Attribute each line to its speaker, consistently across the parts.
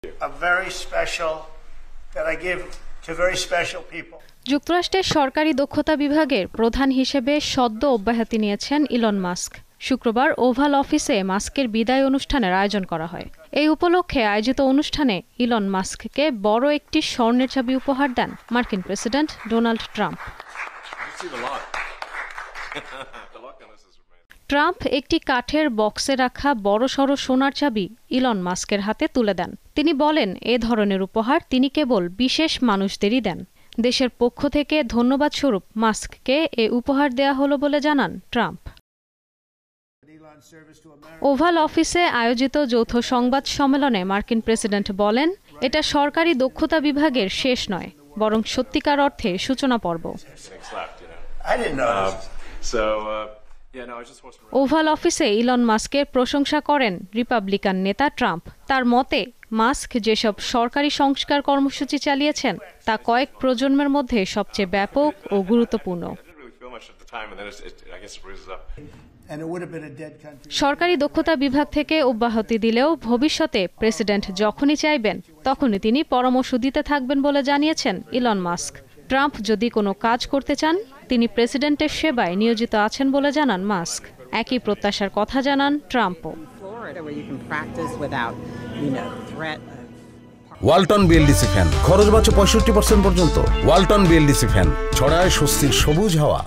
Speaker 1: A very special that I give to very special people.
Speaker 2: যুক্তরাষ্ট্রের সরকারি দক্ষতা বিভাগের প্রধান হিসেবে সদ্য অব্যাহতি নিয়েছেন ইলন মাস্ক। শুক্রবার ওভাল অফিসে মাস্কের বিদায় অনুষ্ঠানের আয়োজন করা হয়। এই উপলক্ষে আয়োজিত অনুষ্ঠানে ইলন মাস্ককে বড় একটি স্বর্ণের চাবি উপহার দেন মার্কিন প্রেসিডেন্ট ডোনাল্ড ট্রাম্প। ট্রাম্প একটি কাঠের বক্সে রাখা বড়সড় সোনার চাবি ইলন মাস্কের হাতে তুলে দেন। তিনি বলেন, এ ধরনের উপহার তিনি কেবল বিশেষ মানুষদেরই দেন। দেশের পক্ষ থেকে ধন্যবাদ স্বরূপ মাস্ককে এ উপহার দেয়া হলো বলে জানান ট্রাম্প। ওভাল অফিসে আয়োজিত যৌথ সংবাদ সম্মেলনে মার্কিন প্রেসিডেন্ট বলেন, এটা সরকারি দক্ষতা বিভাগের শেষ নয়, বরং সত্যিকার অর্থে সূচনা পর্ব। ওভাল অফিসে ইলন মাস্কের প্রশংসা করেন রিপাবলিকান নেতা ট্রাম্প। তার মতে, মাস্ক যেসব সরকারি সংস্কার কর্মসূচি চালিয়েছেন তা কয়েক প্রজন্মের মধ্যে সবচেয়ে ব্যাপক ও গুরুত্বপূর্ণ। সরকারি দক্ষতা বিভাগ থেকে অব্যাহতি দিলেও ভবিষ্যতে প্রেসিডেন্ট যখনই চাইবেন তখনই তিনি পরামর্শ দিতে থাকবেন বলে জানিয়েছেন ইলন মাস্ক। ট্রাম্প যদি কোনো কাজ করতে চান, তিনি প্রেসিডেন্টের সেবায় নিয়োজিত আছেন বলে জানান মাস্ক। একই প্রত্যাশার কথা জানান ট্রাম্পও।
Speaker 3: ওয়ালটন বিএলডিসি ফ্যান, খরচ বাঁচে 65% পর্যন্ত। ওয়ালটন বিএলডিসি ফ্যান ছড়ায় স্বস্তির সবুজ হাওয়া।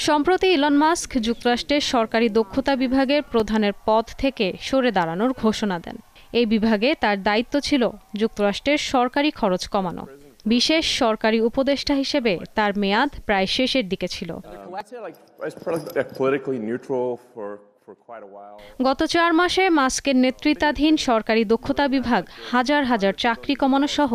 Speaker 2: সম্প্রতি ইলন মাস্ক যুক্তরাষ্ট্রের সরকারি দক্ষতা বিভাগের প্রধানের পদ থেকে সরে দাঁড়ানোর ঘোষণা দেন। এই বিভাগে তার দায়িত্ব ছিল যুক্তরাষ্ট্রের সরকারি খরচ কমানো। বিশেষ সরকারি উপদেষ্টা হিসেবে তার মেয়াদ প্রায় শেষের দিকে ছিল। গত 4 মাসে মাস্কের নেতৃত্বাধীন সরকারি দক্ষতা বিভাগ হাজার হাজার চাকরি কমানো সহ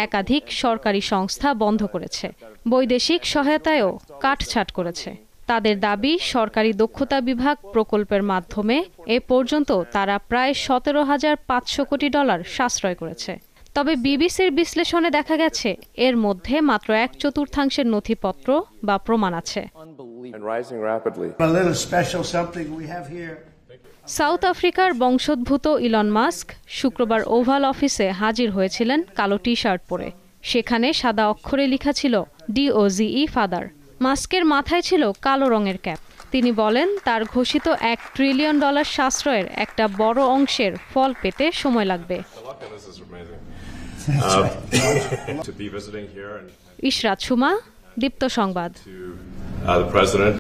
Speaker 2: একাধিক সরকারি সংস্থা বন্ধ করেছে। বৈদেশিক সহায়তায়ও কাটছাঁট করেছে। তাদের দাবি, সরকারি দক্ষতা বিভাগ প্রকল্পের মাধ্যমে এ পর্যন্ত তারা প্রায় $17,500 কোটি সাশ্রয় করেছে। তবে বিবিসির বিশ্লেষণে দেখা গেছে, এর মধ্যে মাত্র 1/4 নথিপত্র বা প্রমাণ আছে। সাউথ আফ্রিকার বংশোদ্ভূত ইলন মাস্ক শুক্রবার ওভাল অফিসে হাজির হয়েছিলেন কালো টি-শার্ট পরে। সেখানে সাদা অক্ষরে লেখা ছিল DOGE ফাদার। মাস্কের মাথায় ছিল কালো রঙের ক্যাপ। তিনি বলেন, তার ঘোষিত $1 ট্রিলিয়ন সাশ্রয়ের একটা বড় অংশের ফল পেতে সময় লাগবে। ইশরাত সুমা, দীপ্ত সংবাদ।